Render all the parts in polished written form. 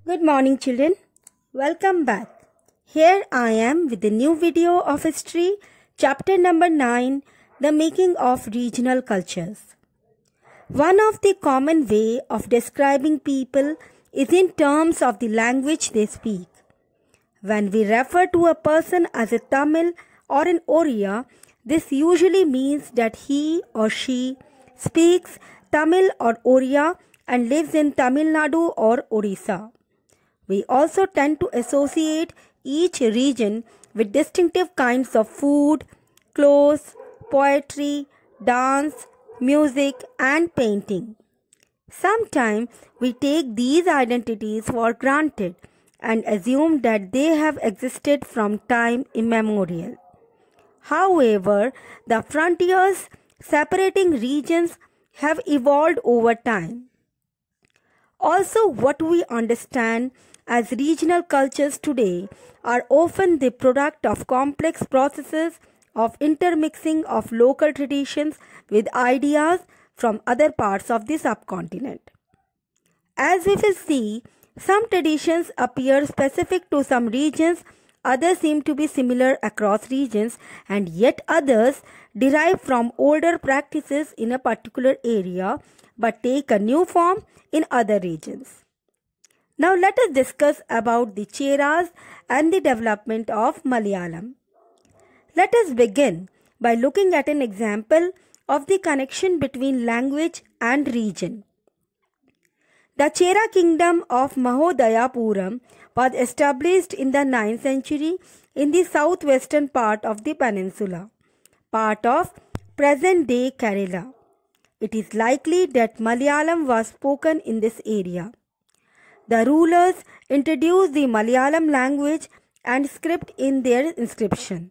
Good morning, children. Welcome back. Here I am with a new video of history, chapter number 9, The Making of Regional Cultures. One of the common way of describing people is in terms of the language they speak. When we refer to a person as a Tamil or an Oriya, this usually means that he or she speaks Tamil or Oriya and lives in Tamil Nadu or Odisha. We also tend to associate each region with distinctive kinds of food, clothes, poetry, dance, music, and painting. Sometimes we take these identities for granted and assume that they have existed from time immemorial. However, the frontiers separating regions have evolved over time. Also, what we understand as regional cultures today are often the product of complex processes of intermixing of local traditions with ideas from other parts of the subcontinent. As we will see, some traditions appear specific to some regions, others seem to be similar across regions, and yet others derive from older practices in a particular area but take a new form in other regions. Now let us discuss about the Cheras and the development of Malayalam. Let us begin by looking at an example of the connection between language and region. The Chera kingdom of Mahodayapuram was established in the 9th century in the southwestern part of the peninsula, part of present-day Kerala. It is likely that Malayalam was spoken in this area. The rulers introduced the Malayalam language and script in their inscription.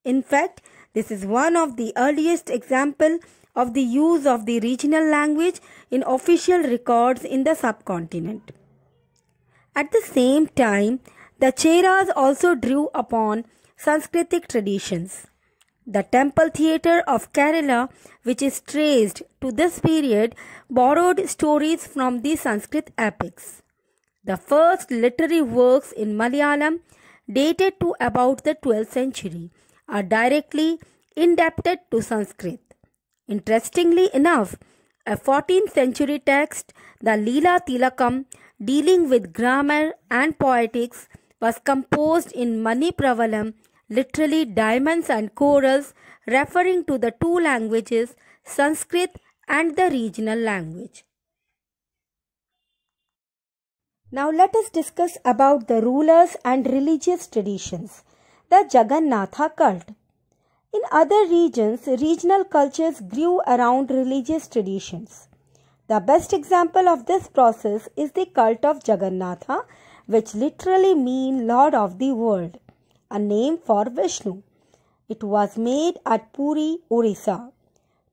In fact, this is one of the earliest examples of the use of the regional language in official records in the subcontinent. At the same time, the Cheras also drew upon Sanskritic traditions. The temple theatre of Kerala, which is traced to this period, borrowed stories from the Sanskrit epics. The first literary works in Malayalam, dated to about the 12th century, are directly indebted to Sanskrit. Interestingly enough, a 14th century text, the Leela Tilakam, dealing with grammar and poetics, was composed in Manipravalam, literally diamonds and corals, referring to the two languages, Sanskrit and the regional language. Now let us discuss about the rulers and religious traditions, the Jagannatha cult. In other regions, regional cultures grew around religious traditions. The best example of this process is the cult of Jagannatha, which literally means Lord of the World, a name for Vishnu. It was made at Puri, Odisha.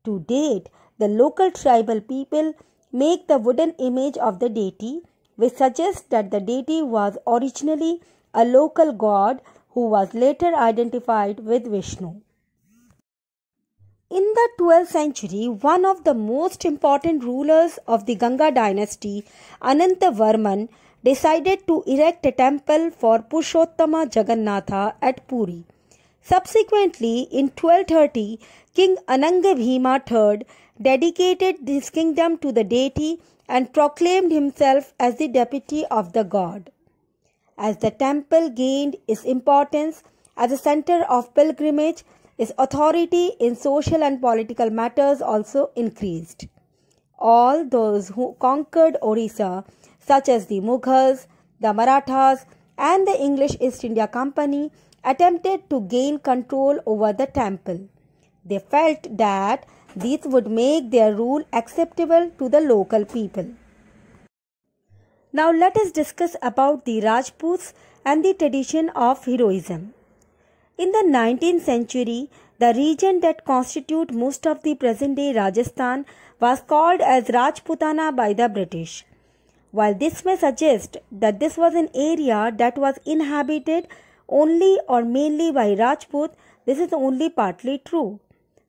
To date, the local tribal people make the wooden image of the deity, which suggests that the deity was originally a local god who was later identified with Vishnu. In the 12th century, one of the most important rulers of the Ganga dynasty, Anantavarman, decided to erect a temple for Purushottama Jagannatha at Puri. Subsequently, in 1230, King Anangabhima III dedicated his kingdom to the deity and proclaimed himself as the deputy of the god. As the temple gained its importance as a center of pilgrimage, its authority in social and political matters also increased. All those who conquered Odisha, such as the Mughals, the Marathas, and the English East India Company, attempted to gain control over the temple. They felt that this would make their rule acceptable to the local people. Now let us discuss about the Rajputs and the tradition of heroism. In the 19th century, the region that constitutes most of the present-day Rajasthan was called as Rajputana by the British. While this may suggest that this was an area that was inhabited only or mainly by Rajput, this is only partly true.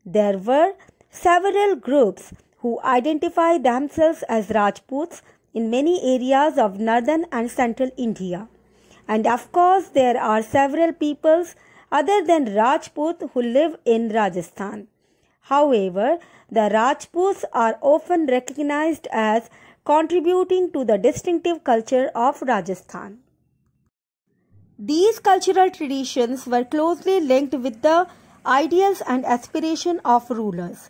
There were several groups who identify themselves as Rajputs in many areas of northern and central India. And of course, there are several peoples other than Rajput who live in Rajasthan. However, the Rajputs are often recognized as contributing to the distinctive culture of Rajasthan. These cultural traditions were closely linked with the ideals and aspirations of rulers.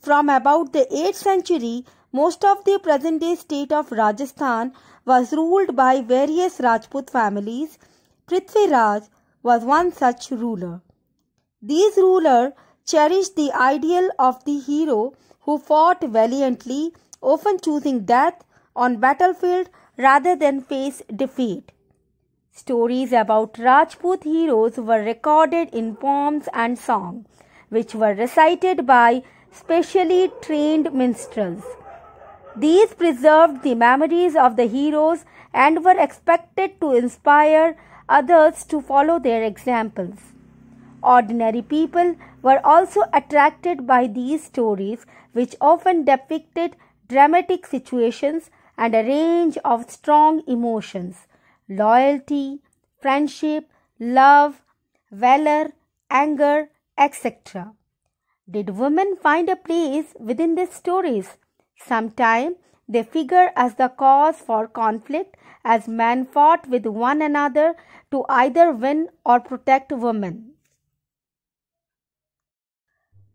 From about the 8th century, most of the present-day state of Rajasthan was ruled by various Rajput families. Prithviraj was one such ruler. These rulers cherished the ideal of the hero who fought valiantly, often choosing death on battlefield rather than face defeat. Stories about Rajput heroes were recorded in poems and songs, which were recited by specially trained minstrels. These preserved the memories of the heroes and were expected to inspire others to follow their examples. Ordinary people were also attracted by these stories, which often depicted dramatic situations and a range of strong emotions: loyalty, friendship, love, valor, anger, etc. Did women find a place within these stories? Sometimes they figure as the cause for conflict, as men fought with one another to either win or protect women.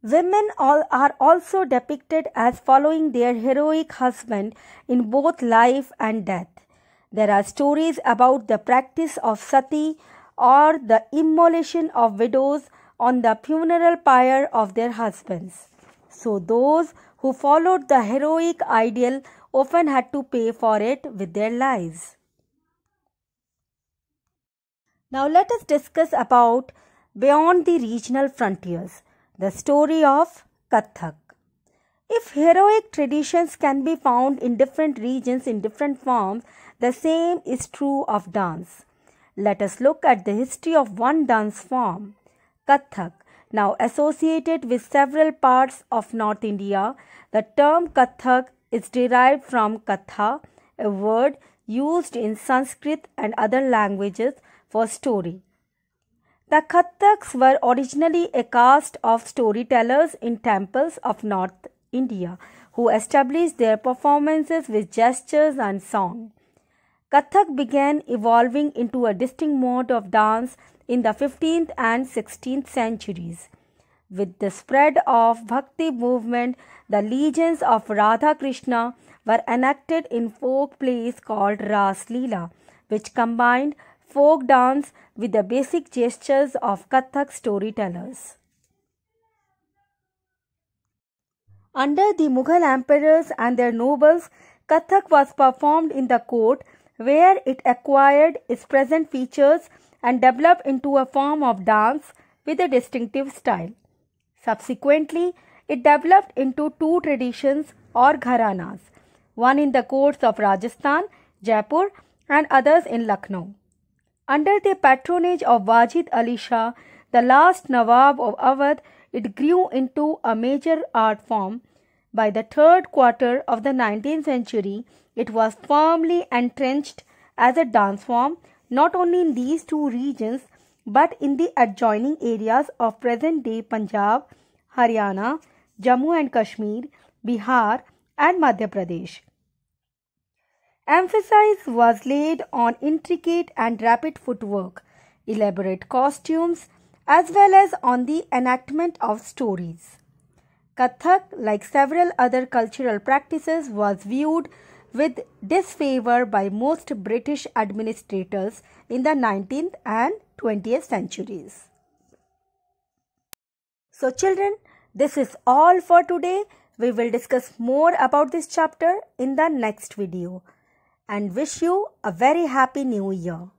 Women are also depicted as following their heroic husband in both life and death. There are stories about the practice of sati, or the immolation of widows on the funeral pyre of their husbands. So those who followed the heroic ideal often had to pay for it with their lives. Now let us discuss about Beyond the Regional Frontiers, the story of Kathak. If heroic traditions can be found in different regions in different forms, the same is true of dance. Let us look at the history of one dance form, Kathak. Now associated with several parts of North India, the term Kathak is derived from Katha, a word used in Sanskrit and other languages for story. The Kathaks were originally a caste of storytellers in temples of North India who established their performances with gestures and song. Kathak began evolving into a distinct mode of dance in the 15th and 16th centuries. With the spread of Bhakti movement, the legends of Radha Krishna were enacted in folk plays called Ras Leela, which combined folk dance with the basic gestures of Kathak storytellers. Under the Mughal emperors and their nobles, Kathak was performed in the court, where it acquired its present features and developed into a form of dance with a distinctive style. Subsequently, it developed into two traditions or gharanas, one in the courts of Rajasthan, Jaipur, and others in Lucknow. Under the patronage of Wajid Ali Shah, the last Nawab of Awadh, it grew into a major art form. By the third quarter of the 19th century, it was firmly entrenched as a dance form not only in these two regions but in the adjoining areas of present-day Punjab, Haryana, Jammu and Kashmir, Bihar and Madhya Pradesh. Emphasis was laid on intricate and rapid footwork, elaborate costumes, as well as on the enactment of stories. Kathak, like several other cultural practices, was viewed with disfavor by most British administrators in the 19th and 20th centuries. So children, this is all for today. We will discuss more about this chapter in the next video and wish you a very happy new year.